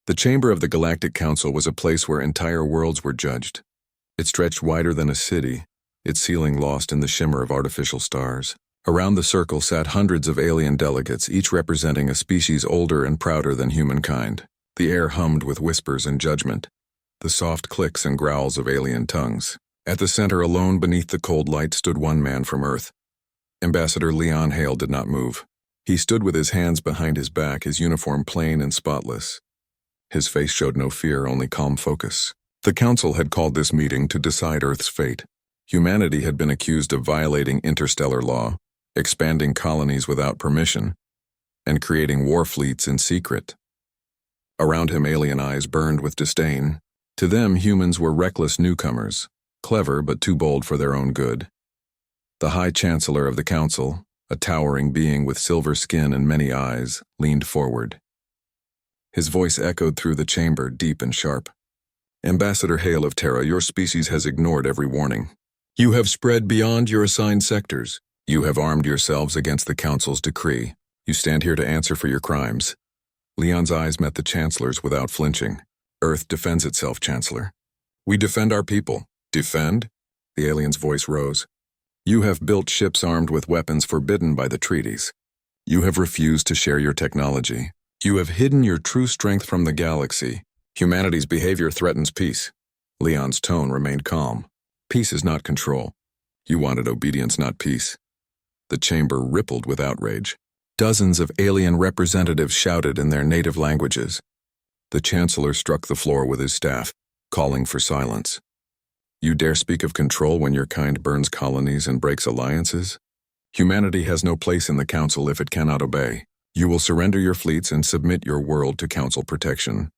The chamber of the Galactic Council was a place where entire worlds were judged. It stretched wider than a city, its ceiling lost in the shimmer of artificial stars. Around the circle sat hundreds of alien delegates, each representing a species older and prouder than humankind. The air hummed with whispers and judgment, the soft clicks and growls of alien tongues. At the center, alone beneath the cold light, stood one man from Earth. Ambassador Leon Hale did not move. He stood with his hands behind his back, his uniform plain and spotless. His face showed no fear, only calm focus. The Council had called this meeting to decide Earth's fate. Humanity had been accused of violating interstellar law, expanding colonies without permission, and creating war fleets in secret. Around him, alien eyes burned with disdain. To them, humans were reckless newcomers, clever but too bold for their own good. The High Chancellor of the Council, a towering being with silver skin and many eyes, leaned forward. His voice echoed through the chamber, deep and sharp. Ambassador Hale of Terra, your species has ignored every warning. You have spread beyond your assigned sectors. You have armed yourselves against the Council's decree. You stand here to answer for your crimes. Leon's eyes met the Chancellor's without flinching. Earth defends itself, Chancellor. We defend our people. Defend? The alien's voice rose. You have built ships armed with weapons forbidden by the treaties. You have refused to share your technology. You have hidden your true strength from the galaxy. Humanity's behavior threatens peace. Leon's tone remained calm. Peace is not control. You wanted obedience, not peace. The chamber rippled with outrage. Dozens of alien representatives shouted in their native languages. The Chancellor struck the floor with his staff, calling for silence. You dare speak of control when your kind burns colonies and breaks alliances? Humanity has no place in the Council if it cannot obey. You will surrender your fleets and submit your world to Council protection.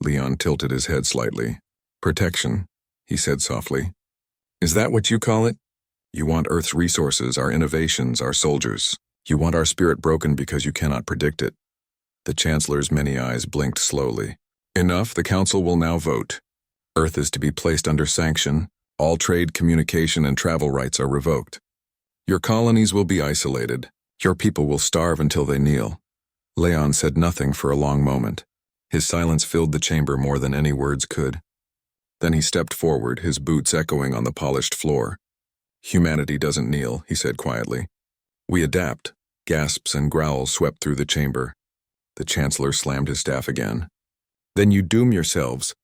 Leon tilted his head slightly. Protection, he said softly. Is that what you call it? You want Earth's resources, our innovations, our soldiers. You want our spirit broken because you cannot predict it. The Chancellor's many eyes blinked slowly. Enough, the Council will now vote. Earth is to be placed under sanction. All trade, communication, and travel rights are revoked. Your colonies will be isolated. Your people will starve until they kneel. Leon said nothing for a long moment. His silence filled the chamber more than any words could. Then he stepped forward, his boots echoing on the polished floor. Humanity doesn't kneel, he said quietly. We adapt. Gasps and growls swept through the chamber. The Chancellor slammed his staff again. Then you doom yourselves.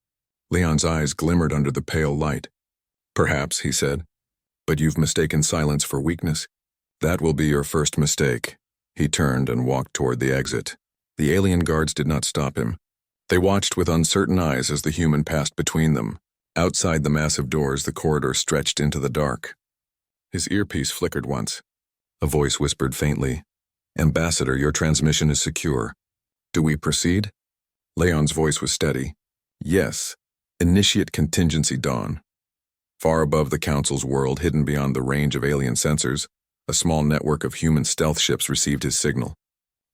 Leon's eyes glimmered under the pale light. Perhaps, he said, but you've mistaken silence for weakness. That will be your first mistake. He turned and walked toward the exit. The alien guards did not stop him. They watched with uncertain eyes as the human passed between them. Outside the massive doors, the corridor stretched into the dark. His earpiece flickered once. A voice whispered faintly, Ambassador, your transmission is secure. Do we proceed? Leon's voice was steady. Yes. Initiate contingency dawn. Far above the Council's world, hidden beyond the range of alien sensors, a small network of human stealth ships received his signal.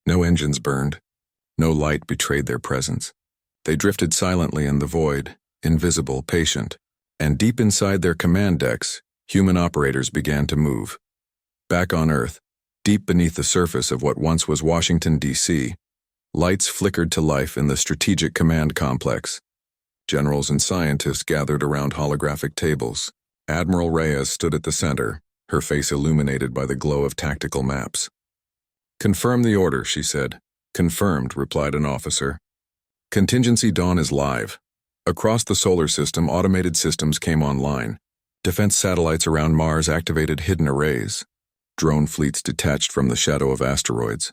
No engines burned. No light betrayed their presence. They drifted silently in the void, invisible, patient, and deep inside their command decks, human operators began to move. Back on Earth, deep beneath the surface of what once was Washington, D.C., lights flickered to life in the Strategic Command Complex. Generals and scientists gathered around holographic tables. Admiral Reyes stood at the center, her face illuminated by the glow of tactical maps. Confirm the order, she said. Confirmed, replied an officer. Contingency dawn is live. Across the solar system, automated systems came online. Defense satellites around Mars activated hidden arrays. Drone fleets detached from the shadow of asteroids.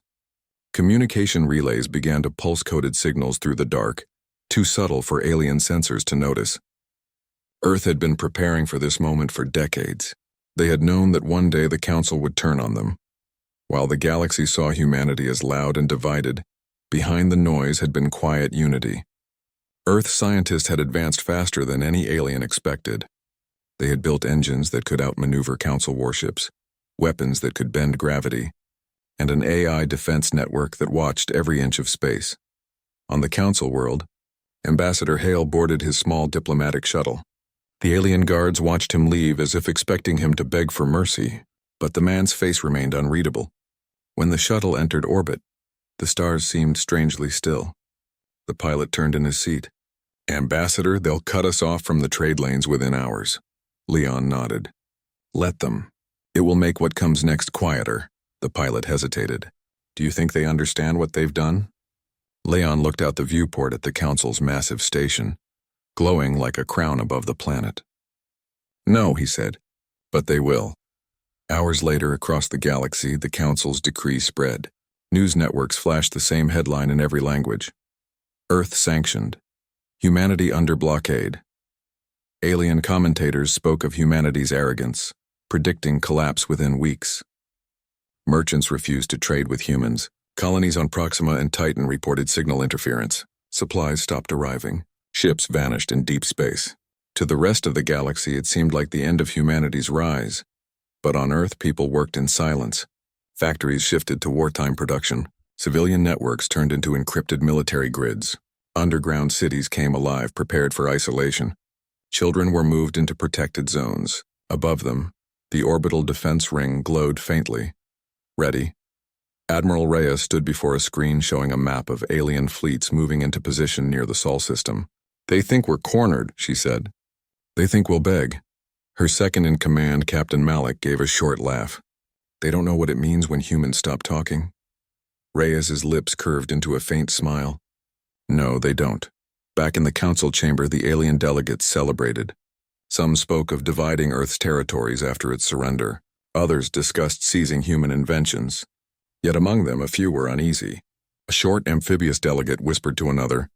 Communication relays began to pulse coded signals through the dark, too subtle for alien sensors to notice. Earth had been preparing for this moment for decades. They had known that one day the Council would turn on them. While the galaxy saw humanity as loud and divided, behind the noise had been quiet unity. Earth scientists had advanced faster than any alien expected. They had built engines that could outmaneuver Council warships, weapons that could bend gravity, and an AI defense network that watched every inch of space. On the Council world, Ambassador Hale boarded his small diplomatic shuttle. The alien guards watched him leave as if expecting him to beg for mercy, but the man's face remained unreadable. When the shuttle entered orbit, the stars seemed strangely still. The pilot turned in his seat. Ambassador, they'll cut us off from the trade lanes within hours. Leon nodded. Let them. It will make what comes next quieter. The pilot hesitated. Do you think they understand what they've done? Leon looked out the viewport at the Council's massive station, glowing like a crown above the planet. No, he said, but they will. Hours later, across the galaxy, the Council's decree spread. News networks flashed the same headline in every language. Earth sanctioned. Humanity under blockade. Alien commentators spoke of humanity's arrogance, predicting collapse within weeks. Merchants refused to trade with humans. Colonies on Proxima and Titan reported signal interference. Supplies stopped arriving. Ships vanished in deep space. To the rest of the galaxy, it seemed like the end of humanity's rise. But on Earth, people worked in silence. Factories shifted to wartime production. Civilian networks turned into encrypted military grids. Underground cities came alive, prepared for isolation. Children were moved into protected zones. Above them, the orbital defense ring glowed faintly. Ready. Admiral Reyes stood before a screen showing a map of alien fleets moving into position near the Sol system. They think we're cornered, she said. They think we'll beg. Her second-in-command, Captain Malik, gave a short laugh. They don't know what it means when humans stop talking. Reyes's lips curved into a faint smile. No, they don't. Back in the council chamber, the alien delegates celebrated. Some spoke of dividing Earth's territories after its surrender. Others discussed seizing human inventions. Yet among them, a few were uneasy. A short, amphibious delegate whispered to another.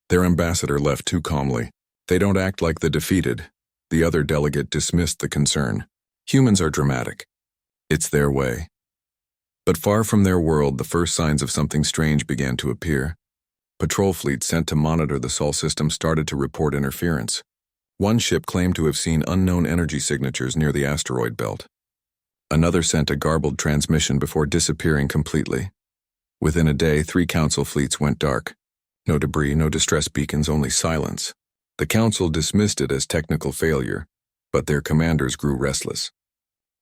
Their ambassador left too calmly. They don't act like the defeated. The other delegate dismissed the concern. Humans are dramatic. It's their way. But far from their world, the first signs of something strange began to appear. Patrol fleets sent to monitor the Sol system started to report interference. One ship claimed to have seen unknown energy signatures near the asteroid belt. Another sent a garbled transmission before disappearing completely. Within a day, 3 council fleets went dark. No debris, no distress beacons, only silence. The council dismissed it as technical failure, but their commanders grew restless.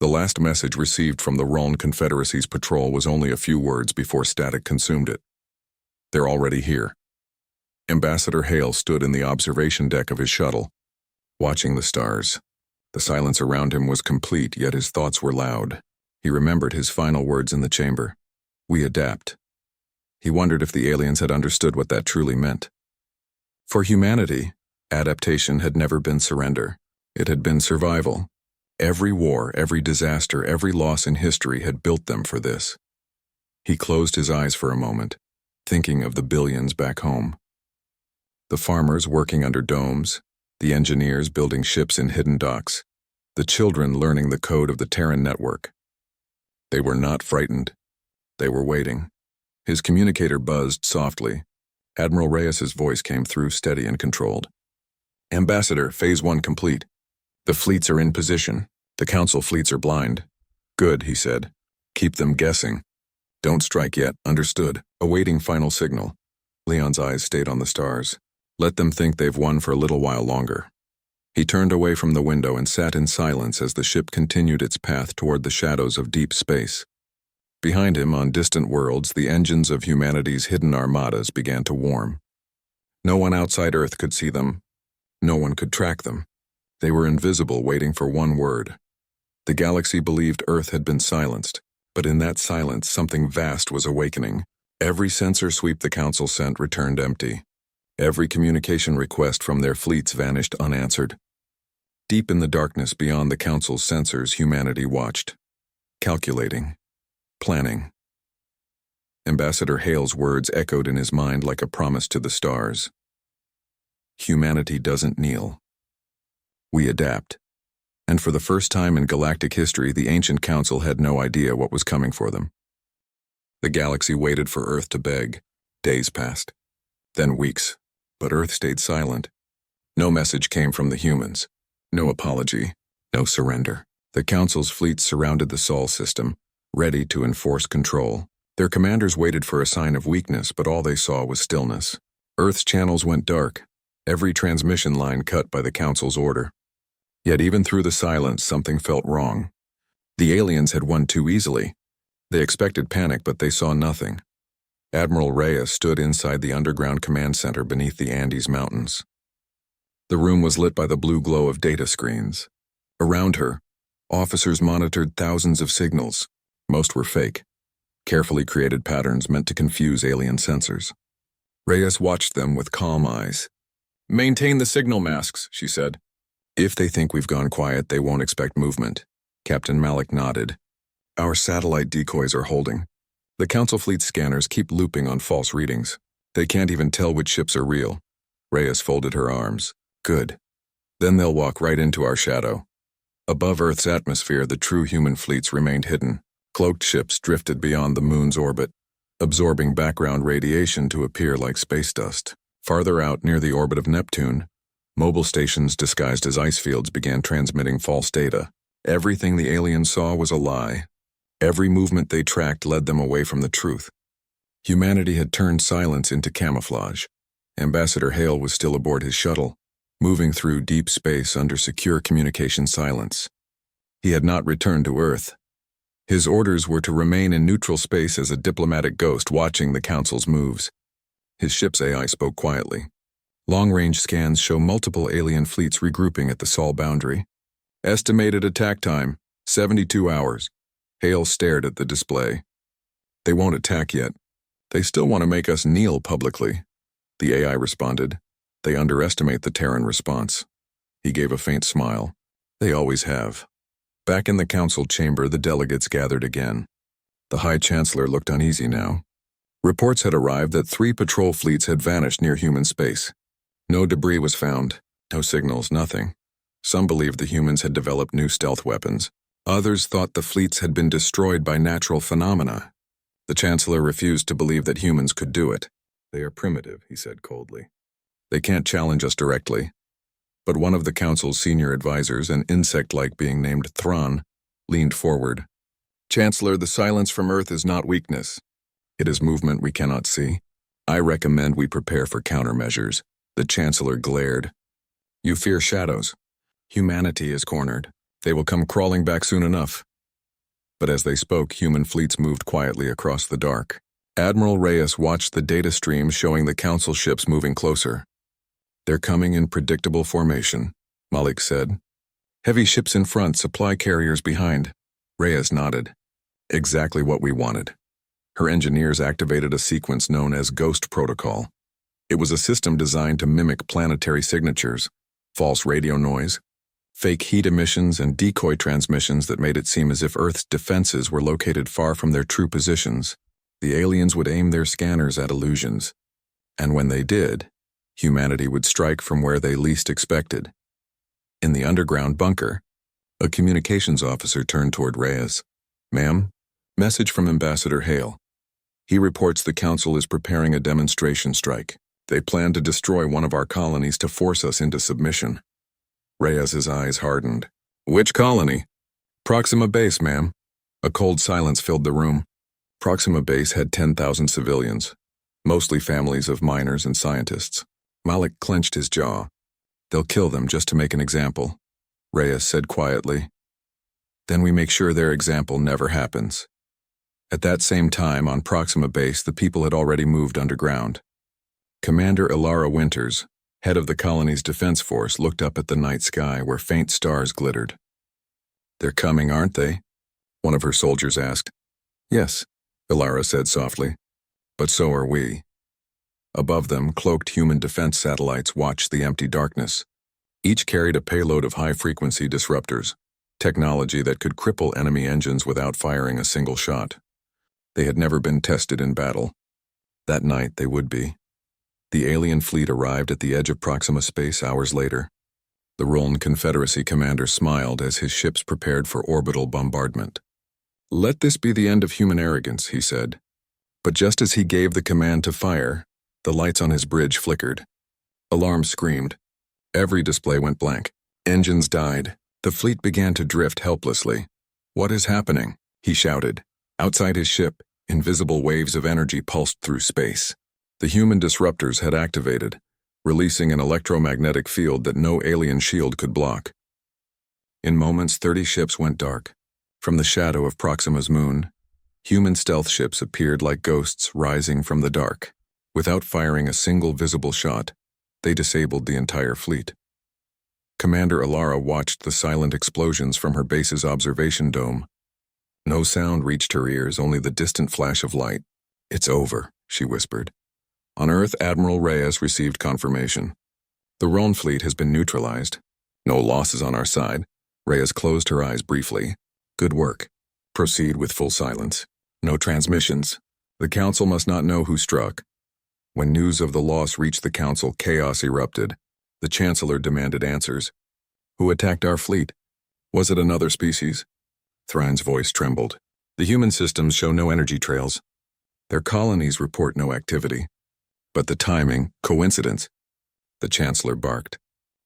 The last message received from the Rhone Confederacy's patrol was only a few words before static consumed it. They're already here. Ambassador Hale stood in the observation deck of his shuttle, watching the stars. The silence around him was complete, yet his thoughts were loud. He remembered his final words in the chamber. We adapt. He wondered if the aliens had understood what that truly meant. For humanity, adaptation had never been surrender. It had been survival. Every war, every disaster, every loss in history had built them for this. He closed his eyes for a moment, thinking of the billions back home. The farmers working under domes, the engineers building ships in hidden docks, the children learning the code of the Terran network. They were not frightened. They were waiting. His communicator buzzed softly. Admiral Reyes's voice came through, steady and controlled. Ambassador, Phase 1 complete. The fleets are in position. The council fleets are blind. Good, he said. Keep them guessing. Don't strike yet, understood. Awaiting final signal. Leon's eyes stayed on the stars. Let them think they've won for a little while longer. He turned away from the window and sat in silence as the ship continued its path toward the shadows of deep space. Behind him, on distant worlds, the engines of humanity's hidden armadas began to warm. No one outside Earth could see them. No one could track them. They were invisible, waiting for one word. The galaxy believed Earth had been silenced, but in that silence, something vast was awakening. Every sensor sweep the Council sent returned empty. Every communication request from their fleets vanished unanswered. Deep in the darkness beyond the Council's sensors, humanity watched. Calculating. Planning. Ambassador Hale's words echoed in his mind like a promise to the stars. Humanity doesn't kneel. We adapt. And for the first time in galactic history, the ancient council had no idea what was coming for them. The galaxy waited for Earth to beg. Days passed. Then weeks. But Earth stayed silent. No message came from the humans. No apology. No surrender. The council's fleets surrounded the Sol system, ready to enforce control. Their commanders waited for a sign of weakness, but all they saw was stillness. Earth's channels went dark. Every transmission line cut by the council's order. Yet even through the silence, something felt wrong. The aliens had won too easily. They expected panic, but they saw nothing. Admiral Reyes stood inside the underground command center beneath the Andes Mountains. The room was lit by the blue glow of data screens. Around her, officers monitored thousands of signals. Most were fake, carefully created patterns meant to confuse alien sensors. Reyes watched them with calm eyes. "Maintain the signal masks," she said. "If they think we've gone quiet, they won't expect movement." Captain Malik nodded. "Our satellite decoys are holding. The Council Fleet scanners keep looping on false readings. They can't even tell which ships are real." Reyes folded her arms. "Good. Then they'll walk right into our shadow." Above Earth's atmosphere, the true human fleets remained hidden. Cloaked ships drifted beyond the moon's orbit, absorbing background radiation to appear like space dust. Farther out, near the orbit of Neptune, mobile stations disguised as ice fields began transmitting false data. Everything the aliens saw was a lie. Every movement they tracked led them away from the truth. Humanity had turned silence into camouflage. Ambassador Hale was still aboard his shuttle, moving through deep space under secure communication silence. He had not returned to Earth. His orders were to remain in neutral space as a diplomatic ghost watching the Council's moves. His ship's AI spoke quietly. Long-range scans show multiple alien fleets regrouping at the Sol boundary. Estimated attack time, 72 hours. Hale stared at the display. "They won't attack yet. They still want to make us kneel publicly." The AI responded. "They underestimate the Terran response." He gave a faint smile. "They always have." Back in the council chamber, the delegates gathered again. The High Chancellor looked uneasy now. Reports had arrived that 3 patrol fleets had vanished near human space. No debris was found, no signals, nothing. Some believed the humans had developed new stealth weapons. Others thought the fleets had been destroyed by natural phenomena. The Chancellor refused to believe that humans could do it. "They are primitive," he said coldly. "They can't challenge us directly." But one of the Council's senior advisors, an insect-like being named Thrawn, leaned forward. "Chancellor, the silence from Earth is not weakness. It is movement we cannot see. I recommend we prepare for countermeasures." The Chancellor glared. "You fear shadows. Humanity is cornered. They will come crawling back soon enough." But as they spoke, human fleets moved quietly across the dark. Admiral Reyes watched the data stream showing the Council ships moving closer. "They're coming in predictable formation," Malik said. "Heavy ships in front, supply carriers behind." Reyes nodded. "Exactly what we wanted." Her engineers activated a sequence known as Ghost Protocol. It was a system designed to mimic planetary signatures, false radio noise, fake heat emissions, and decoy transmissions that made it seem as if Earth's defenses were located far from their true positions. The aliens would aim their scanners at illusions. And when they did, humanity would strike from where they least expected. In the underground bunker, a communications officer turned toward Reyes. "Ma'am, message from Ambassador Hale. He reports the Council is preparing a demonstration strike. They plan to destroy one of our colonies to force us into submission." Reyes's eyes hardened. "Which colony?" "Proxima Base, ma'am." A cold silence filled the room. Proxima Base had 10,000 civilians, mostly families of miners and scientists. Malik clenched his jaw. "They'll kill them just to make an example," Reyes said quietly. "Then we make sure their example never happens." At that same time, on Proxima Base, the people had already moved underground. Commander Ilara Winters, head of the colony's defense force, looked up at the night sky where faint stars glittered. "They're coming, aren't they?" one of her soldiers asked. "Yes," Ilara said softly. "But so are we." Above them, cloaked human defense satellites watched the empty darkness. Each carried a payload of high-frequency disruptors, technology that could cripple enemy engines without firing a single shot. They had never been tested in battle. That night, they would be. The alien fleet arrived at the edge of Proxima Space hours later. The Roln Confederacy commander smiled as his ships prepared for orbital bombardment. "Let this be the end of human arrogance," he said. But just as he gave the command to fire, the lights on his bridge flickered. Alarms screamed. Every display went blank. Engines died. The fleet began to drift helplessly. "What is happening?" he shouted. Outside his ship, invisible waves of energy pulsed through space. The human disruptors had activated, releasing an electromagnetic field that no alien shield could block. In moments, 30 ships went dark. From the shadow of Proxima's moon, Human stealth ships appeared like ghosts rising from the dark. Without firing a single visible shot, they disabled the entire fleet. Commander Alara watched the silent explosions from her base's observation dome. No sound reached her ears, only the distant flash of light. "It's over," she whispered. On Earth, Admiral Reyes received confirmation. "The Rhone fleet has been neutralized. No losses on our side." Reyes closed her eyes briefly. "Good work. Proceed with full silence. No transmissions. The Council must not know who struck." When news of the loss reached the Council, chaos erupted. The Chancellor demanded answers. "Who attacked our fleet? Was it another species?" Thrain's voice trembled. "The human systems show no energy trails. Their colonies report no activity. But the timing, coincidence." The Chancellor barked.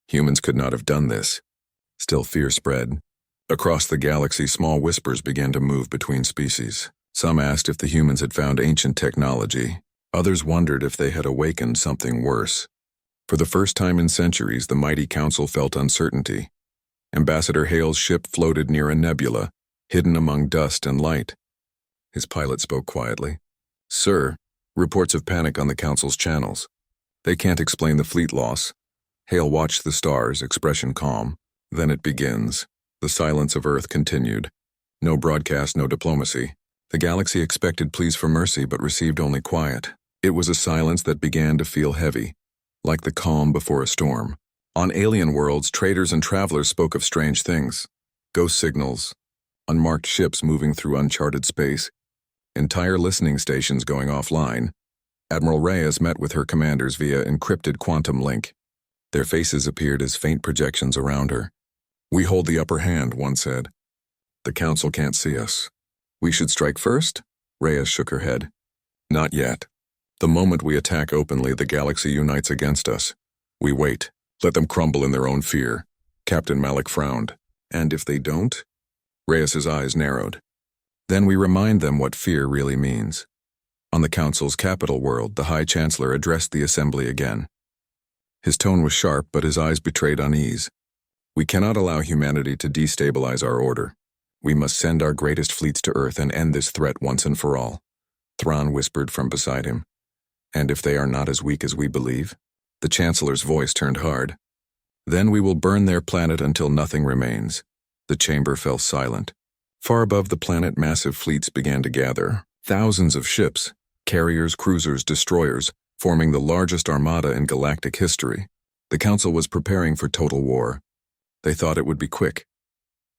Humans could not have done this. Still, fear spread. Across the galaxy, small whispers began to move between species. Some asked if the humans had found ancient technology. Others wondered if they had awakened something worse. For the first time in centuries, the mighty Council felt uncertainty. Ambassador Hale's ship floated near a nebula, hidden among dust and light. His pilot spoke quietly. "Sir, reports of panic on the Council's channels. They can't explain the fleet loss." Hale watched the stars, expression calm. "Then it begins." The silence of Earth continued. No broadcast, no diplomacy. The galaxy expected pleas for mercy but received only quiet. It was a silence that began to feel heavy, like the calm before a storm. On alien worlds, traders and travelers spoke of strange things. Ghost signals, unmarked ships moving through uncharted space, entire listening stations going offline. Admiral Reyes met with her commanders via encrypted quantum link. Their faces appeared as faint projections around her. "We hold the upper hand," one said. "The Council can't see us." "We should strike first?" Reyes shook her head. "Not yet. The moment we attack openly, the galaxy unites against us. We wait. Let them crumble in their own fear." Captain Malik frowned. "And if they don't?" Reyes's eyes narrowed. "Then we remind them what fear really means." On the Council's capital world, the High Chancellor addressed the Assembly again. His tone was sharp, but his eyes betrayed unease. "We cannot allow humanity to destabilize our order. We must send our greatest fleets to Earth and end this threat once and for all." Thrawn whispered from beside him. "And if they are not as weak as we believe?" The Chancellor's voice turned hard. "Then we will burn their planet until nothing remains." The chamber fell silent. Far above the planet, massive fleets began to gather. Thousands of ships, carriers, cruisers, destroyers, forming the largest armada in galactic history. The Council was preparing for total war. They thought it would be quick.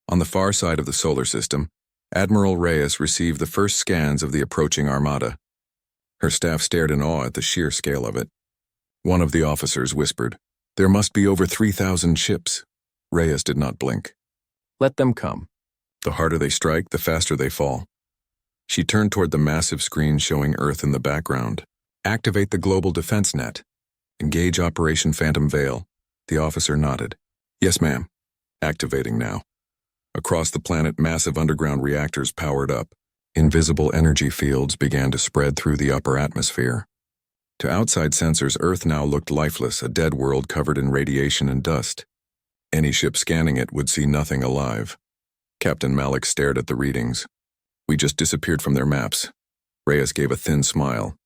On the far side of the solar system, Admiral Reyes received the first scans of the approaching armada. Her staff stared in awe at the sheer scale of it. One of the officers whispered, "There must be over 3,000 ships." Reyes did not blink. "Let them come. The harder they strike, the faster they fall." She turned toward the massive screen showing Earth in the background. "Activate the global defense net. Engage Operation Phantom Veil." The officer nodded. "Yes, ma'am. Activating now." Across the planet, massive underground reactors powered up. Invisible energy fields began to spread through the upper atmosphere. To outside sensors, Earth now looked lifeless, a dead world covered in radiation and dust. Any ship scanning it would see nothing alive. Captain Malik stared at the readings. "We just disappeared from their maps." Reyes gave a thin smile.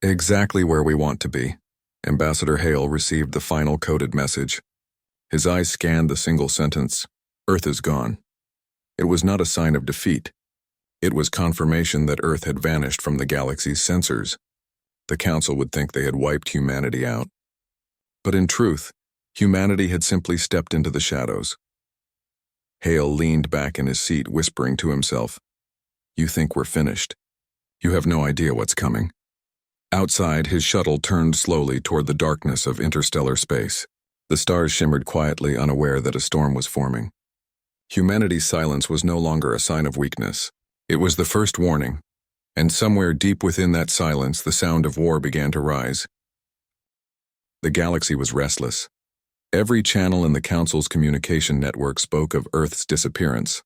"Exactly where we want to be." Ambassador Hale received the final coded message. His eyes scanned the single sentence, "Earth is gone." It was not a sign of defeat. It was confirmation that Earth had vanished from the galaxy's sensors. The Council would think they had wiped humanity out. But in truth, humanity had simply stepped into the shadows. Hale leaned back in his seat, whispering to himself, "You think we're finished. You have no idea what's coming." Outside, his shuttle turned slowly toward the darkness of interstellar space. The stars shimmered quietly, unaware that a storm was forming. Humanity's silence was no longer a sign of weakness. It was the first warning, and somewhere deep within that silence, the sound of war began to rise. The galaxy was restless. Every channel in the Council's communication network spoke of Earth's disappearance.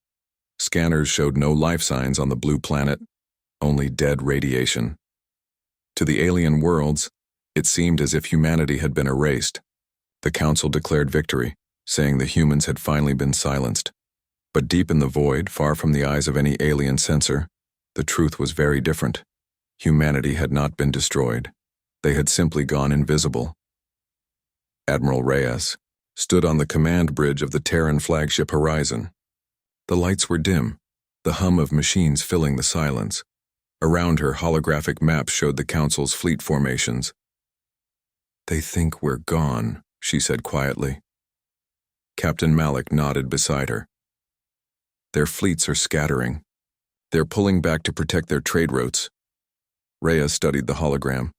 Scanners showed no life signs on the blue planet, only dead radiation. To the alien worlds, it seemed as if humanity had been erased. The Council declared victory, saying the humans had finally been silenced. But deep in the void, far from the eyes of any alien sensor, The truth was very different. Humanity had not been destroyed. They had simply gone invisible. Admiral Reyes stood on the command bridge of the Terran flagship Horizon. The lights were dim, the hum of machines filling the silence. Around her, holographic maps showed the Council's fleet formations. "They think we're gone," she said quietly. Captain Malik nodded beside her. "Their fleets are scattering. They're pulling back to protect their trade routes." Reyes studied the hologram.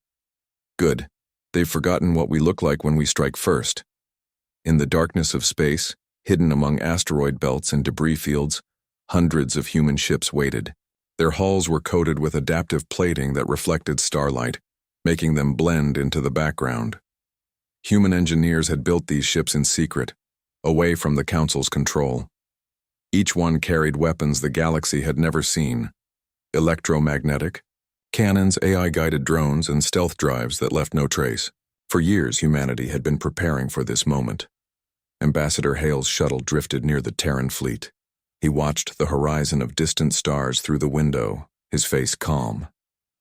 "Good. They've forgotten what we look like when we strike first." In the darkness of space, hidden among asteroid belts and debris fields, hundreds of human ships waited. Their hulls were coated with adaptive plating that reflected starlight, making them blend into the background. Human engineers had built these ships in secret, away from the Council's control. Each one carried weapons the galaxy had never seen: electromagnetic, cannons, AI-guided drones, and stealth drives that left no trace. For years, humanity had been preparing for this moment. Ambassador Hale's shuttle drifted near the Terran fleet. He watched the horizon of distant stars through the window, his face calm.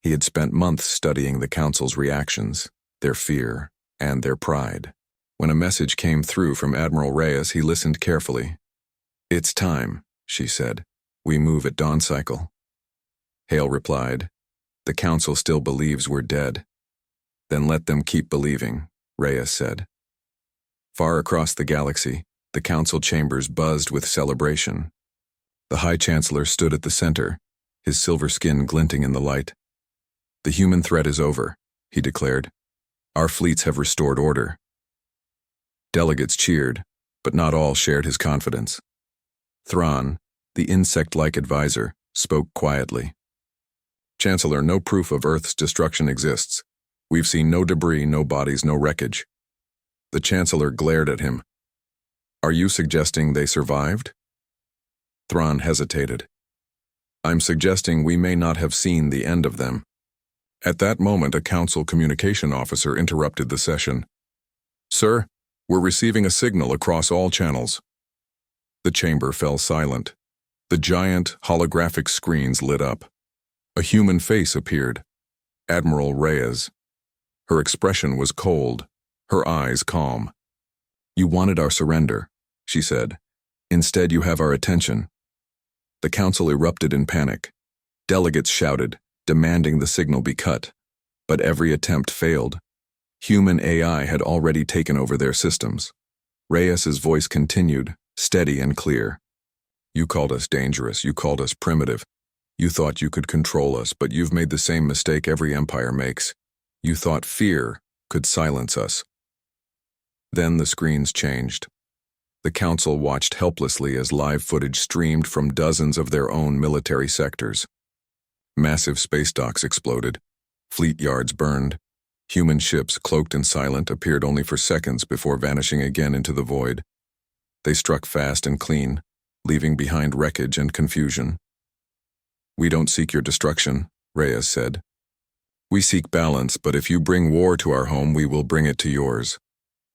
He had spent months studying the Council's reactions, their fear, and their pride. When a message came through from Admiral Reyes, he listened carefully. "It's time," she said. "We move at dawn cycle." Hale replied, "The Council still believes we're dead." "Then let them keep believing," Reyes said. Far across the galaxy, the Council chambers buzzed with celebration. The High Chancellor stood at the center, his silver skin glinting in the light. "The human threat is over," he declared. "Our fleets have restored order." Delegates cheered, but not all shared his confidence. Thrawn, the insect-like advisor, spoke quietly. "Chancellor, no proof of Earth's destruction exists. We've seen no debris, no bodies, no wreckage." The Chancellor glared at him. "Are you suggesting they survived?" Thrawn hesitated. "I'm suggesting we may not have seen the end of them." At that moment, a Council communication officer interrupted the session. "Sir, we're receiving a signal across all channels." The chamber fell silent. The giant holographic screens lit up. A human face appeared. Admiral Reyes. Her expression was cold, her eyes calm. "You wanted our surrender," she said. "Instead, you have our attention." The Council erupted in panic. Delegates shouted, demanding the signal be cut. But every attempt failed. Human AI had already taken over their systems. Reyes's voice continued, steady and clear. "You called us dangerous, you called us primitive. You thought you could control us, but you've made the same mistake every empire makes. You thought fear could silence us." Then the screens changed. The Council watched helplessly as live footage streamed from dozens of their own military sectors. Massive space docks exploded. Fleet yards burned. Human ships, cloaked and silent, appeared only for seconds before vanishing again into the void. They struck fast and clean, leaving behind wreckage and confusion. "We don't seek your destruction," Reyes said. "We seek balance, but if you bring war to our home, we will bring it to yours."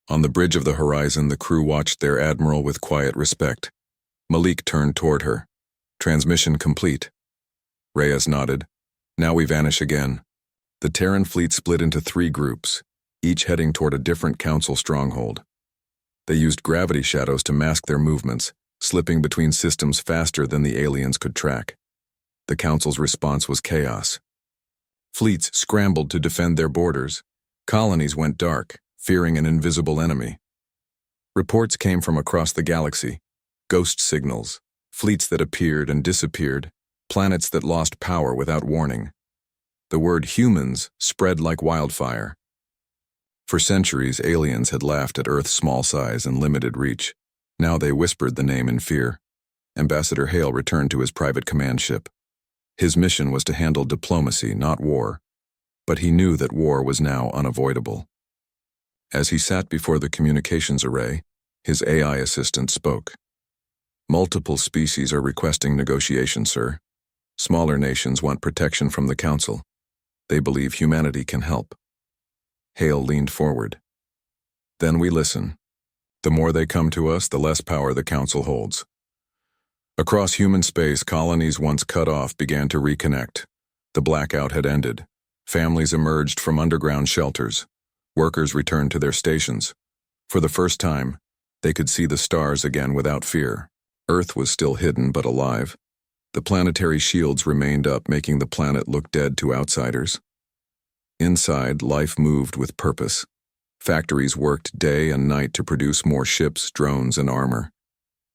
On the bridge of the horizon, the crew watched their admiral with quiet respect. Malik turned toward her. "Transmission complete." Reyes nodded. "Now we vanish again." The Terran fleet split into 3 groups, each heading toward a different Council stronghold. They used gravity shadows to mask their movements, slipping between systems faster than the aliens could track. The Council's response was chaos. Fleets scrambled to defend their borders. Colonies went dark, fearing an invisible enemy. Reports came from across the galaxy, ghost signals, fleets that appeared and disappeared, planets that lost power without warning. The word humans spread like wildfire. For centuries, aliens had laughed at Earth's small size and limited reach. Now they whispered the name in fear. Ambassador Hale returned to his private command ship. His mission was to handle diplomacy, not war. But he knew that war was now unavoidable. As he sat before the communications array, his AI assistant spoke. "Multiple species are requesting negotiation, sir. Smaller nations want protection from the Council. They believe humanity can help." Hale leaned forward. "Then we listen. The more they come to us, the less power the Council holds." Across human space, colonies once cut off began to reconnect. The blackout had ended. Families emerged from underground shelters. Workers returned to their stations. For the first time, they could see the stars again without fear. Earth was still hidden but alive. The planetary shields remained up, making the planet look dead to outsiders. Inside, life moved with purpose. Factories worked day and night to produce more ships, drones, and armor.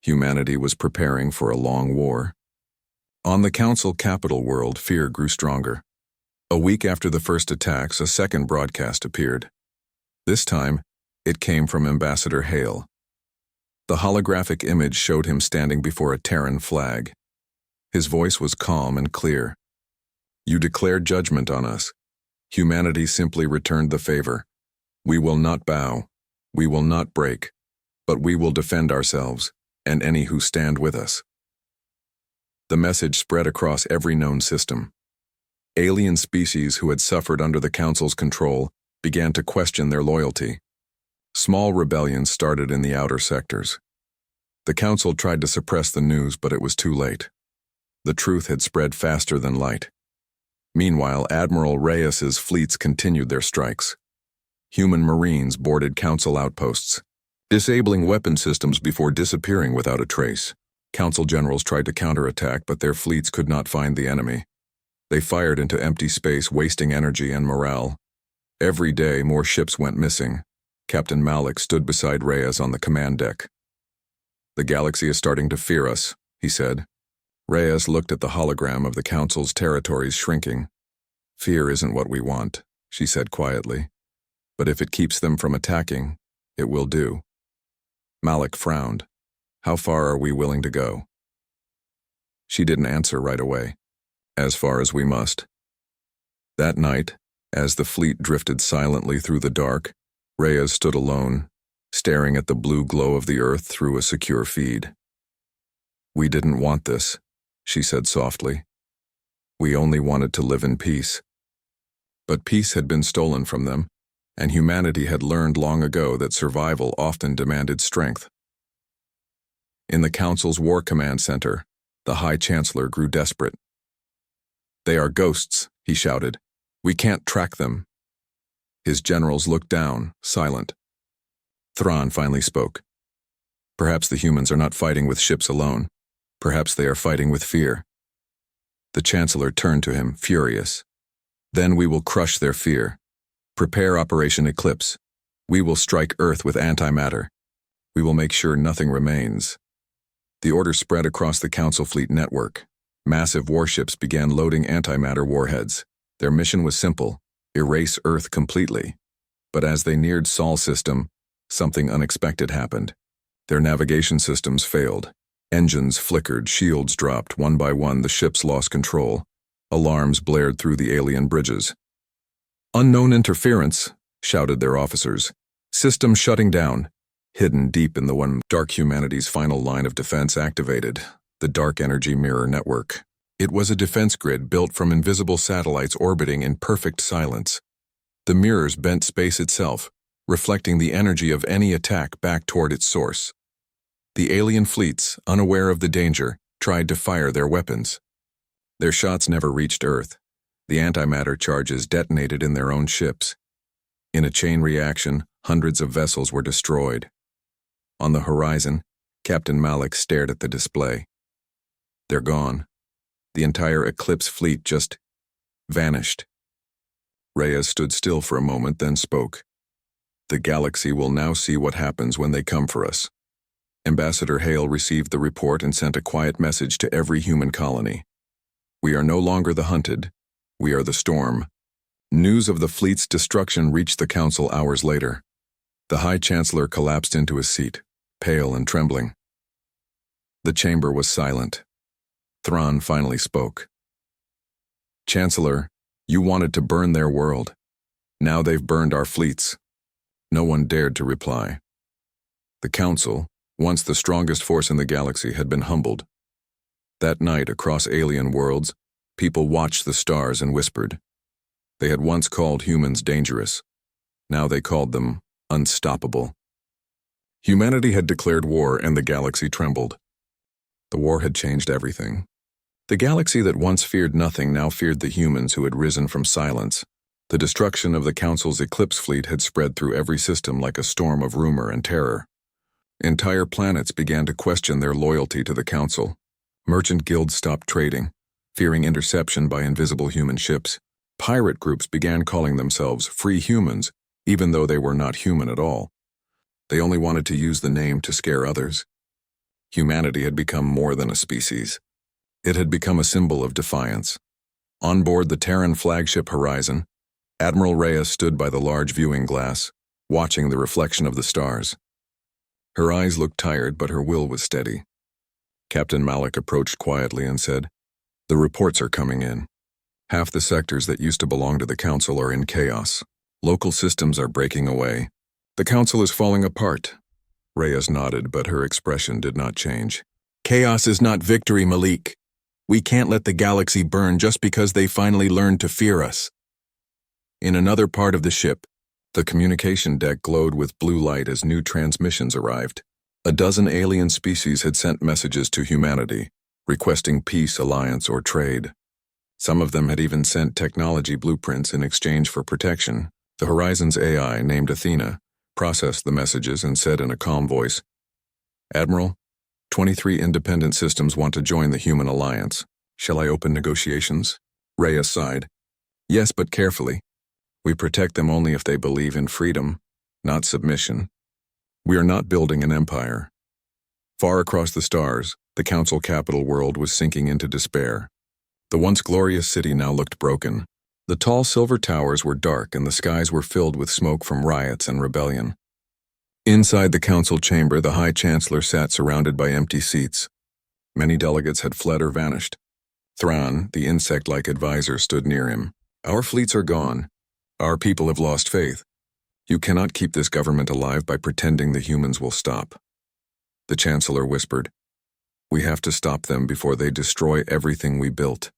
Humanity was preparing for a long war. On the Council capital world, fear grew stronger. A week after the first attacks, a second broadcast appeared. This time, it came from Ambassador Hale. The holographic image showed him standing before a Terran flag. His voice was calm and clear. "You declared judgment on us. Humanity simply returned the favor. We will not bow. We will not break. But we will defend ourselves, and any who stand with us." The message spread across every known system. Alien species who had suffered under the Council's control began to question their loyalty. Small rebellions started in the outer sectors. The Council tried to suppress the news, but it was too late. The truth had spread faster than light. Meanwhile, Admiral Reyes's fleets continued their strikes. Human Marines boarded Council outposts, disabling weapon systems before disappearing without a trace. Council generals tried to counterattack, but their fleets could not find the enemy. They fired into empty space, wasting energy and morale. Every day, more ships went missing. Captain Malik stood beside Reyes on the command deck. "The galaxy is starting to fear us," he said. Reyes looked at the hologram of the Council's territories shrinking. "Fear isn't what we want," she said quietly. "But if it keeps them from attacking, it will do." Malik frowned. "How far are we willing to go?" She didn't answer right away. "As far as we must." That night, as the fleet drifted silently through the dark, Reyes stood alone, staring at the blue glow of the Earth through a secure feed. "We didn't want this," she said softly. "We only wanted to live in peace." But peace had been stolen from them, and humanity had learned long ago that survival often demanded strength. In the Council's War Command Center, the High Chancellor grew desperate. "They are ghosts," he shouted. "We can't track them." His generals looked down, silent. Thrawn finally spoke. "Perhaps the humans are not fighting with ships alone. Perhaps they are fighting with fear." The Chancellor turned to him, furious. "Then we will crush their fear. Prepare Operation Eclipse. We will strike Earth with antimatter. We will make sure nothing remains." The order spread across the Council fleet network. Massive warships began loading antimatter warheads. Their mission was simple: erase Earth completely. But as they neared Sol system, something unexpected happened. Their navigation systems failed. Engines flickered, shields dropped. One by one, the ships lost control. Alarms blared through the alien bridges. "Unknown interference," shouted their officers. "System shutting down." Hidden deep in the one dark humanity's final line of defense activated, the Dark Energy Mirror Network. It was a defense grid built from invisible satellites orbiting in perfect silence. The mirrors bent space itself, reflecting the energy of any attack back toward its source. The alien fleets, unaware of the danger, tried to fire their weapons. Their shots never reached Earth. The antimatter charges detonated in their own ships. In a chain reaction, hundreds of vessels were destroyed. On the horizon, Captain Malik stared at the display. "They're gone. The entire Eclipse fleet just vanished." Reyes stood still for a moment, then spoke. "The galaxy will now see what happens when they come for us." Ambassador Hale received the report and sent a quiet message to every human colony. "We are no longer the hunted. We are the storm." News of the fleet's destruction reached the Council hours later. The High Chancellor collapsed into his seat, pale and trembling. The chamber was silent. Thrawn finally spoke. "Chancellor, you wanted to burn their world. Now they've burned our fleets." No one dared to reply. The Council, once the strongest force in the galaxy, had been humbled. That night, across alien worlds, people watched the stars and whispered. They had once called humans dangerous. Now they called them unstoppable. Humanity had declared war, and the galaxy trembled. The war had changed everything. The galaxy that once feared nothing now feared the humans who had risen from silence. The destruction of the Council's Eclipse fleet had spread through every system like a storm of rumor and terror. Entire planets began to question their loyalty to the Council. Merchant guilds stopped trading, fearing interception by invisible human ships. Pirate groups began calling themselves free humans, even though they were not human at all. They only wanted to use the name to scare others. Humanity had become more than a species. It had become a symbol of defiance. On board the Terran flagship Horizon, Admiral Reyes stood by the large viewing glass, watching the reflection of the stars. Her eyes looked tired, but her will was steady. Captain Malik approached quietly and said, "The reports are coming in. Half the sectors that used to belong to the Council are in chaos. Local systems are breaking away. The Council is falling apart." Reyes nodded, but her expression did not change. "Chaos is not victory, Malik. We can't let the galaxy burn just because they finally learned to fear us." In another part of the ship, the communication deck glowed with blue light as new transmissions arrived. A dozen alien species had sent messages to humanity, requesting peace, alliance, or trade. Some of them had even sent technology blueprints in exchange for protection. The Horizon's AI, named Athena, processed the messages and said in a calm voice, "Admiral, 23 independent systems want to join the human alliance. Shall I open negotiations?" Reyes sighed. "Yes, but carefully. We protect them only if they believe in freedom, not submission. We are not building an empire." Far across the stars, the Council capital world was sinking into despair. The once glorious city now looked broken. The tall silver towers were dark and the skies were filled with smoke from riots and rebellion. Inside the Council chamber, the High Chancellor sat surrounded by empty seats. Many delegates had fled or vanished. Thrawn, the insect-like advisor, stood near him. "Our fleets are gone. Our people have lost faith. You cannot keep this government alive by pretending the humans will stop." The Chancellor whispered, "We have to stop them before they destroy everything we built."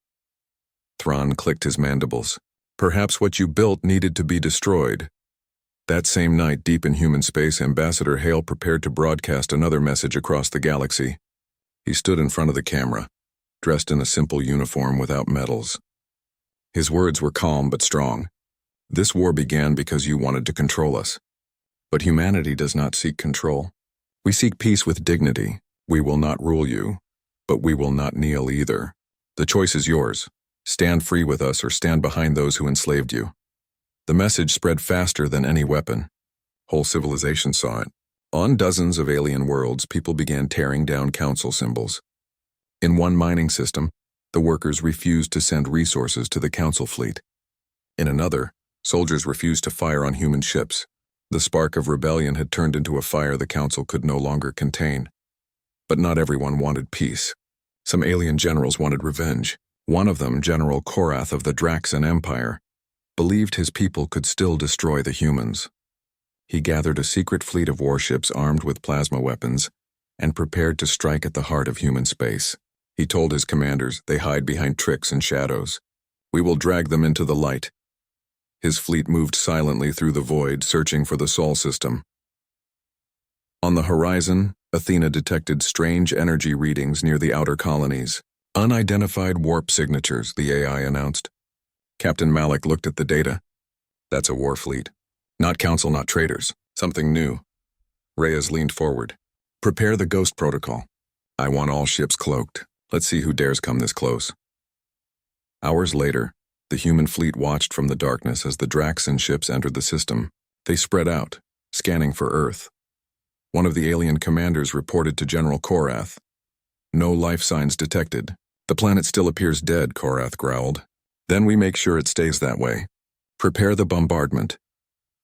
Thrawn clicked his mandibles. "Perhaps what you built needed to be destroyed." That same night, deep in human space, Ambassador Hale prepared to broadcast another message across the galaxy. He stood in front of the camera, dressed in a simple uniform without medals. His words were calm but strong. "This war began because you wanted to control us. But humanity does not seek control. We seek peace with dignity. We will not rule you, but we will not kneel either. The choice is yours. Stand free with us or stand behind those who enslaved you." The message spread faster than any weapon. Whole civilizations saw it. On dozens of alien worlds, people began tearing down Council symbols. In one mining system, the workers refused to send resources to the Council fleet. In another, soldiers refused to fire on human ships. The spark of rebellion had turned into a fire the Council could no longer contain. But not everyone wanted peace. Some alien generals wanted revenge. One of them, General Korath of the Draxan Empire, believed his people could still destroy the humans. He gathered a secret fleet of warships armed with plasma weapons and prepared to strike at the heart of human space. He told his commanders they hide behind tricks and shadows. "We will drag them into the light." His fleet moved silently through the void, searching for the Sol system. On the horizon, Athena detected strange energy readings near the outer colonies. "Unidentified warp signatures," the AI announced. Captain Malik looked at the data. "That's a war fleet. Not Council, not traitors. Something new." Reyes leaned forward. "Prepare the Ghost Protocol. I want all ships cloaked. Let's see who dares come this close." Hours later, the human fleet watched from the darkness as the Draxan ships entered the system. They spread out, scanning for Earth. One of the alien commanders reported to General Korath. "No life signs detected. The planet still appears dead," Korath growled. "Then we make sure it stays that way. Prepare the bombardment."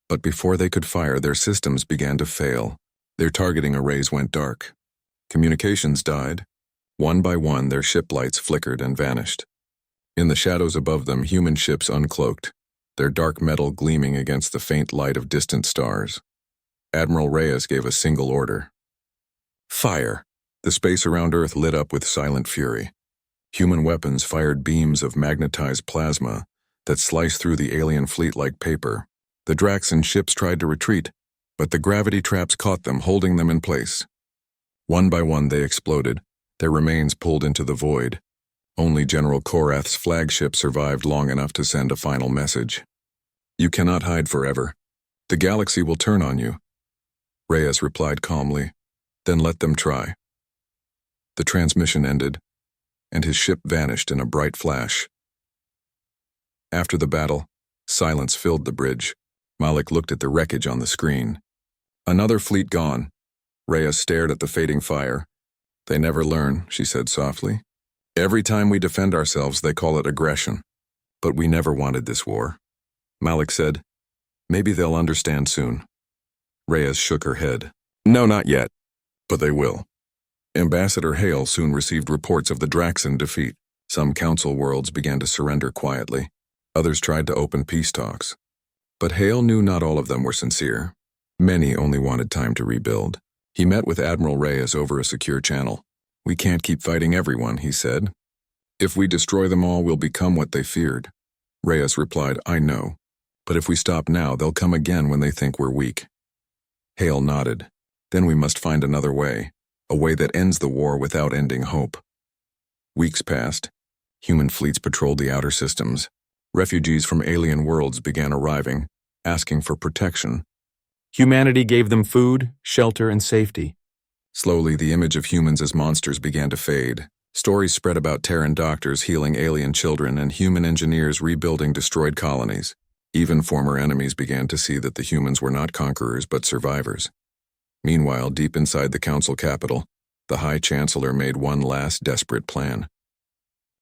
But before they could fire, their systems began to fail. Their targeting arrays went dark. Communications died. One by one, their ship lights flickered and vanished. In the shadows above them, human ships uncloaked, their dark metal gleaming against the faint light of distant stars. Admiral Reyes gave a single order. "Fire!" The space around Earth lit up with silent fury. Human weapons fired beams of magnetized plasma that sliced through the alien fleet like paper. The Draxan ships tried to retreat, but the gravity traps caught them, holding them in place. One by one they exploded, their remains pulled into the void. Only General Korath's flagship survived long enough to send a final message. "You cannot hide forever. The galaxy will turn on you." Reyes replied calmly, "Then let them try." The transmission ended, and his ship vanished in a bright flash. After the battle, silence filled the bridge. Malik looked at the wreckage on the screen. Another fleet gone. Reyes stared at the fading fire. "They never learn," she said softly. "Every time we defend ourselves, they call it aggression. But we never wanted this war." Malik said, "Maybe they'll understand soon." Reyes shook her head. "No, not yet. But they will." Ambassador Hale soon received reports of the Draxan defeat. Some council worlds began to surrender quietly. Others tried to open peace talks. But Hale knew not all of them were sincere. Many only wanted time to rebuild. He met with Admiral Reyes over a secure channel. "We can't keep fighting everyone," he said. "If we destroy them all, we'll become what they feared." Reyes replied, "I know. But if we stop now, they'll come again when they think we're weak." Hale nodded. "Then we must find another way. A way that ends the war without ending hope." Weeks passed. Human fleets patrolled the outer systems. Refugees from alien worlds began arriving, asking for protection. Humanity gave them food, shelter, and safety. Slowly, the image of humans as monsters began to fade. Stories spread about Terran doctors healing alien children and human engineers rebuilding destroyed colonies. Even former enemies began to see that the humans were not conquerors but survivors. Meanwhile, deep inside the council capital, the High Chancellor made one last desperate plan.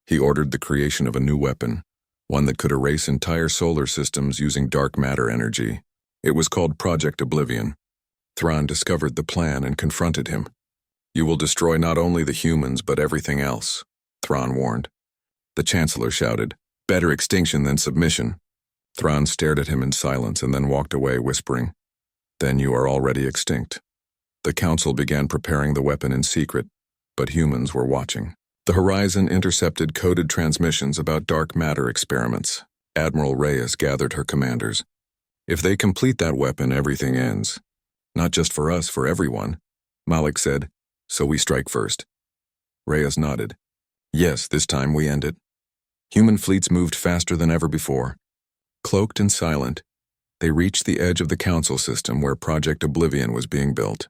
He ordered the creation of a new weapon, one that could erase entire solar systems using dark matter energy. It was called Project Oblivion. Thrawn discovered the plan and confronted him. "You will destroy not only the humans but everything else," Thrawn warned. The Chancellor shouted, "Better extinction than submission." Thrawn stared at him in silence and then walked away, whispering, "Then you are already extinct." The Council began preparing the weapon in secret, but humans were watching. The Horizon intercepted coded transmissions about dark matter experiments. Admiral Reyes gathered her commanders. "If they complete that weapon, everything ends. Not just for us, for everyone." Malik said, "So we strike first." Reyes nodded. "Yes, this time we end it." Human fleets moved faster than ever before. Cloaked and silent, they reached the edge of the council system where Project Oblivion was being built.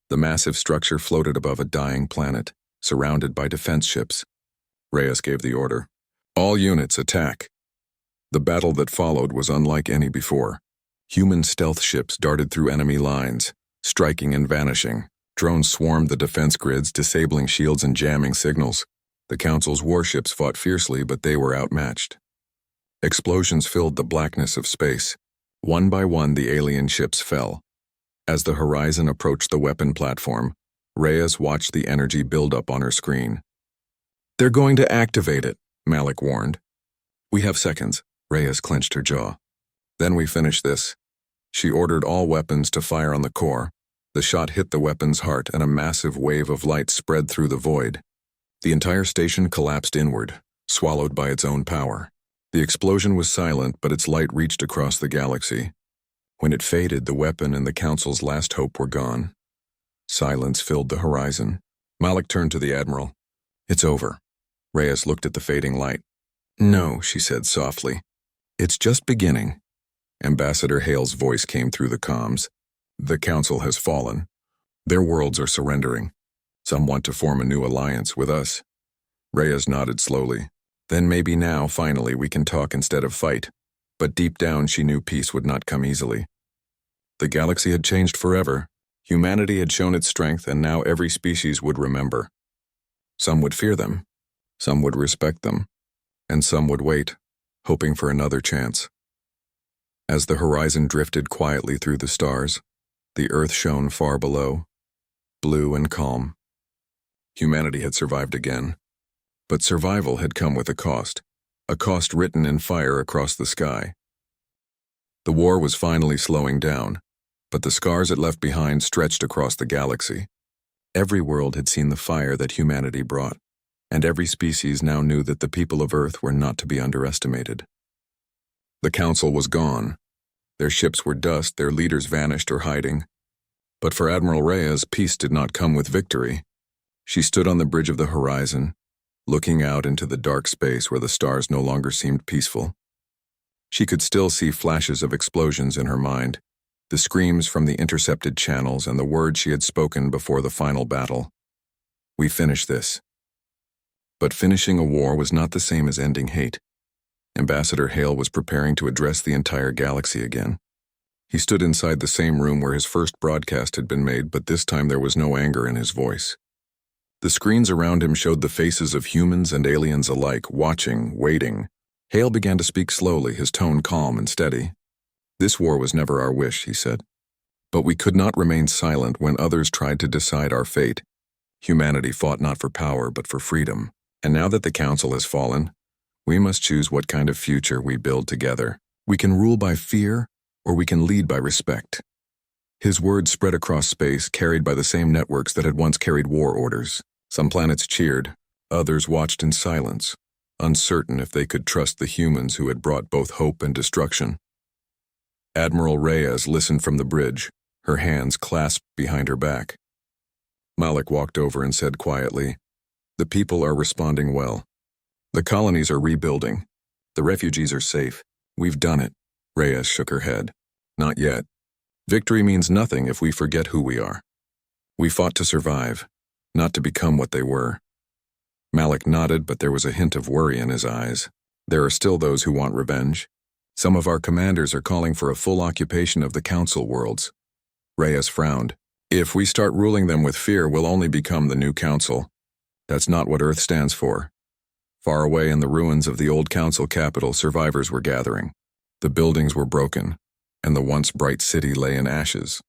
The massive structure floated above a dying planet, surrounded by defense ships. Reyes gave the order, "All units, attack." The battle that followed was unlike any before. Human stealth ships darted through enemy lines, striking and vanishing. Drones swarmed the defense grids, disabling shields and jamming signals. The Council's warships fought fiercely, but they were outmatched. Explosions filled the blackness of space. One by one, the alien ships fell. As the Horizon approached the weapon platform, Reyes watched the energy build up on her screen. "They're going to activate it," Malik warned. "We have seconds." Reyes clenched her jaw. "Then we finish this." She ordered all weapons to fire on the core. The shot hit the weapon's heart, and a massive wave of light spread through the void. The entire station collapsed inward, swallowed by its own power. The explosion was silent, but its light reached across the galaxy. When it faded, the weapon and the Council's last hope were gone. Silence filled the horizon. Malik turned to the Admiral. "It's over." Reyes looked at the fading light. "No," she said softly. "It's just beginning." Ambassador Hale's voice came through the comms. "The Council has fallen. Their worlds are surrendering. Some want to form a new alliance with us." Reyes nodded slowly. "Then maybe now, finally, we can talk instead of fight." But deep down, she knew peace would not come easily. The galaxy had changed forever. Humanity had shown its strength, and now every species would remember. Some would fear them, some would respect them, and some would wait, hoping for another chance. As the horizon drifted quietly through the stars, the Earth shone far below, blue and calm. Humanity had survived again. But survival had come with a cost written in fire across the sky. The war was finally slowing down, but the scars it left behind stretched across the galaxy. Every world had seen the fire that humanity brought, and every species now knew that the people of Earth were not to be underestimated. The Council was gone. Their ships were dust, their leaders vanished or hiding. But for Admiral Reyes, peace did not come with victory. She stood on the bridge of the horizon, looking out into the dark space where the stars no longer seemed peaceful. She could still see flashes of explosions in her mind, the screams from the intercepted channels and the words she had spoken before the final battle. We finished this. But finishing a war was not the same as ending hate. Ambassador Hale was preparing to address the entire galaxy again. He stood inside the same room where his first broadcast had been made, but this time there was no anger in his voice. The screens around him showed the faces of humans and aliens alike, watching, waiting. Hale began to speak slowly, his tone calm and steady. "This war was never our wish," he said. "But we could not remain silent when others tried to decide our fate. Humanity fought not for power, but for freedom. And now that the Council has fallen, we must choose what kind of future we build together. We can rule by fear, or we can lead by respect." His words spread across space, carried by the same networks that had once carried war orders. Some planets cheered, others watched in silence, uncertain if they could trust the humans who had brought both hope and destruction. Admiral Reyes listened from the bridge, her hands clasped behind her back. Malik walked over and said quietly, "The people are responding well. The colonies are rebuilding. The refugees are safe. We've done it." Reyes shook her head. "Not yet. Victory means nothing if we forget who we are. We fought to survive, not to become what they were." Malik nodded, but there was a hint of worry in his eyes. "There are still those who want revenge. Some of our commanders are calling for a full occupation of the Council worlds." Reyes frowned. "If we start ruling them with fear, we'll only become the new Council. That's not what Earth stands for." Far away in the ruins of the old Council capital, survivors were gathering. The buildings were broken, and the once bright city lay in ashes.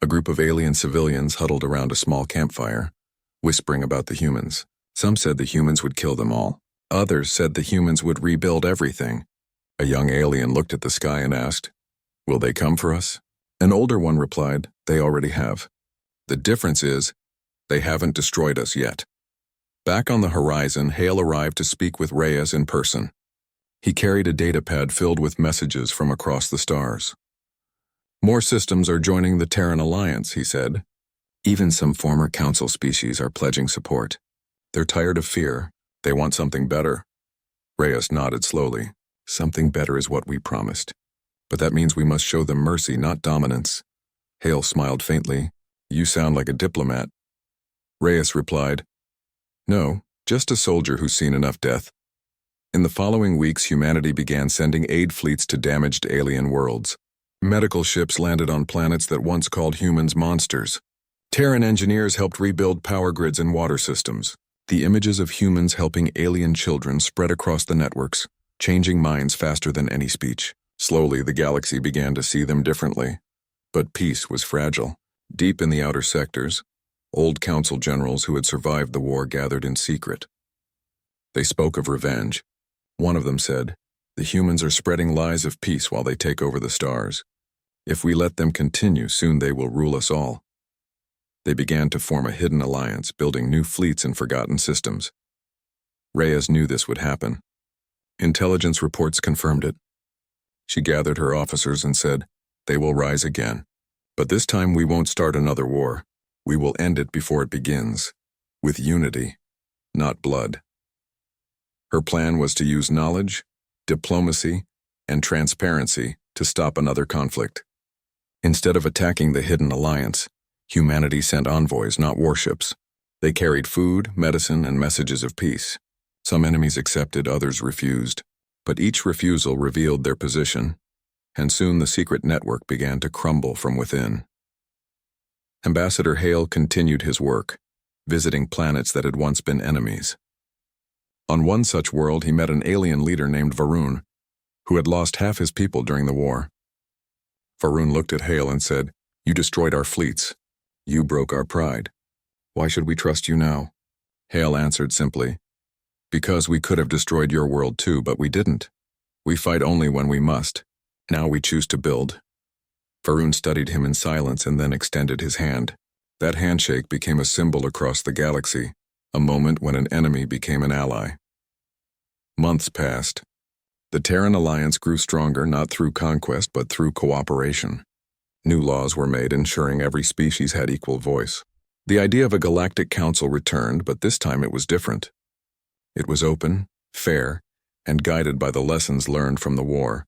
A group of alien civilians huddled around a small campfire, whispering about the humans. Some said the humans would kill them all. Others said the humans would rebuild everything. A young alien looked at the sky and asked, "Will they come for us?" An older one replied, "They already have. The difference is, they haven't destroyed us yet." Back on the horizon, Hale arrived to speak with Reyes in person. He carried a datapad filled with messages from across the stars. "More systems are joining the Terran Alliance," he said. "Even some former Council species are pledging support. They're tired of fear. They want something better." Reyes nodded slowly. "Something better is what we promised. But that means we must show them mercy, not dominance." Hale smiled faintly. "You sound like a diplomat." Reyes replied, "No, just a soldier who's seen enough death." In the following weeks, humanity began sending aid fleets to damaged alien worlds. Medical ships landed on planets that once called humans monsters. Terran engineers helped rebuild power grids and water systems. The images of humans helping alien children spread across the networks, changing minds faster than any speech. Slowly, the galaxy began to see them differently. But peace was fragile. Deep in the outer sectors, old Council generals who had survived the war gathered in secret. They spoke of revenge. One of them said, "The humans are spreading lies of peace while they take over the stars. If we let them continue, soon they will rule us all." They began to form a hidden alliance, building new fleets and forgotten systems. Reyes knew this would happen. Intelligence reports confirmed it. She gathered her officers and said, "They will rise again. But this time we won't start another war. We will end it before it begins, with unity, not blood." Her plan was to use knowledge, diplomacy, and transparency to stop another conflict. Instead of attacking the hidden alliance, humanity sent envoys, not warships. They carried food, medicine, and messages of peace. Some enemies accepted, others refused. But each refusal revealed their position, and soon the secret network began to crumble from within. Ambassador Hale continued his work, visiting planets that had once been enemies. On one such world, he met an alien leader named Varun, who had lost half his people during the war. Varun looked at Hale and said, "You destroyed our fleets. You broke our pride. Why should we trust you now?" Hale answered simply, "Because we could have destroyed your world too, but we didn't. We fight only when we must. Now we choose to build." Varun studied him in silence and then extended his hand. That handshake became a symbol across the galaxy, a moment when an enemy became an ally. Months passed. The Terran Alliance grew stronger not through conquest but through cooperation. New laws were made ensuring every species had equal voice. The idea of a galactic council returned, but this time it was different. It was open, fair, and guided by the lessons learned from the war.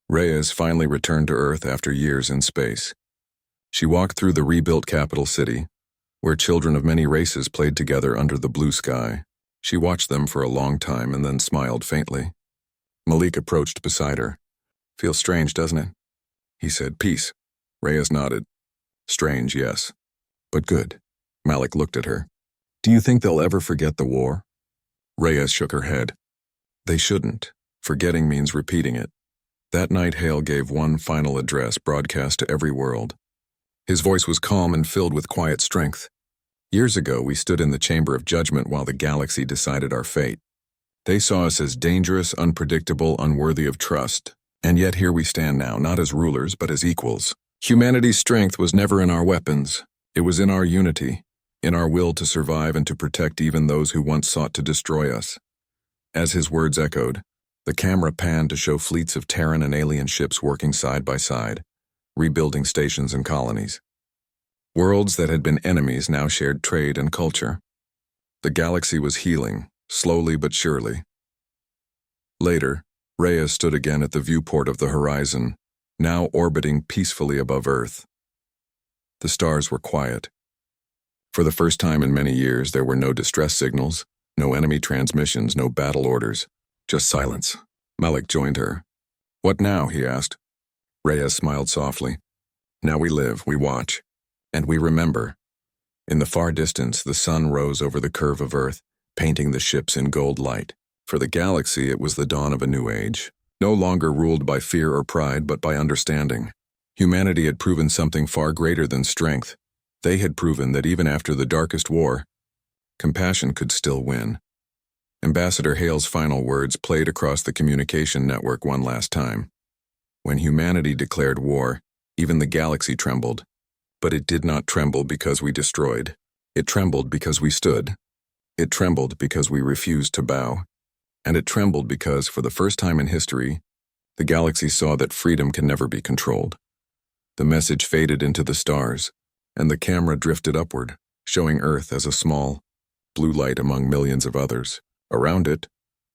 Reyes finally returned to Earth after years in space. She walked through the rebuilt capital city, where children of many races played together under the blue sky. She watched them for a long time and then smiled faintly. Malik approached beside her. "Feels strange, doesn't it?" He said. "Peace." Reyes nodded. "Strange, yes. But good." Malik looked at her. "Do you think they'll ever forget the war?" Reyes shook her head. "They shouldn't. Forgetting means repeating it." That night Hale gave one final address broadcast to every world. His voice was calm and filled with quiet strength. "Years ago, we stood in the chamber of judgment while the galaxy decided our fate. They saw us as dangerous, unpredictable, unworthy of trust. And yet here we stand now, not as rulers, but as equals. Humanity's strength was never in our weapons. It was in our unity, in our will to survive and to protect even those who once sought to destroy us." As his words echoed, the camera panned to show fleets of Terran and alien ships working side by side, rebuilding stations and colonies. Worlds that had been enemies now shared trade and culture. The galaxy was healing, slowly but surely. Later, Rhea stood again at the viewport of the horizon, now orbiting peacefully above Earth. The stars were quiet. For the first time in many years, there were no distress signals, no enemy transmissions, no battle orders, just silence. Malik joined her. "What now?" he asked. Rhea smiled softly. "Now we live, we watch, and we remember." In the far distance, the sun rose over the curve of Earth, painting the ships in gold light. For the galaxy, it was the dawn of a new age, no longer ruled by fear or pride, but by understanding. Humanity had proven something far greater than strength. They had proven that even after the darkest war, compassion could still win. Ambassador Hale's final words played across the communication network one last time. When humanity declared war, even the galaxy trembled. But it did not tremble because we destroyed. It trembled because we stood. It trembled because we refused to bow. And it trembled because, for the first time in history, the galaxy saw that freedom can never be controlled. The message faded into the stars, and the camera drifted upward, showing Earth as a small, blue light among millions of others. Around it,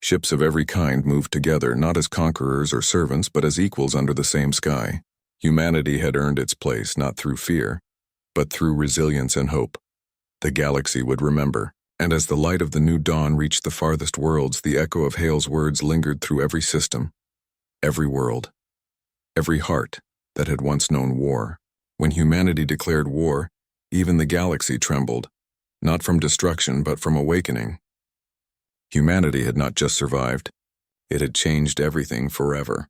ships of every kind moved together, not as conquerors or servants, but as equals under the same sky. Humanity had earned its place not through fear, but through resilience and hope. The galaxy would remember. And as the light of the new dawn reached the farthest worlds, the echo of Hale's words lingered through every system, every world, every heart that had once known war. When humanity declared war, even the galaxy trembled, not from destruction but from awakening. Humanity had not just survived, it had changed everything forever.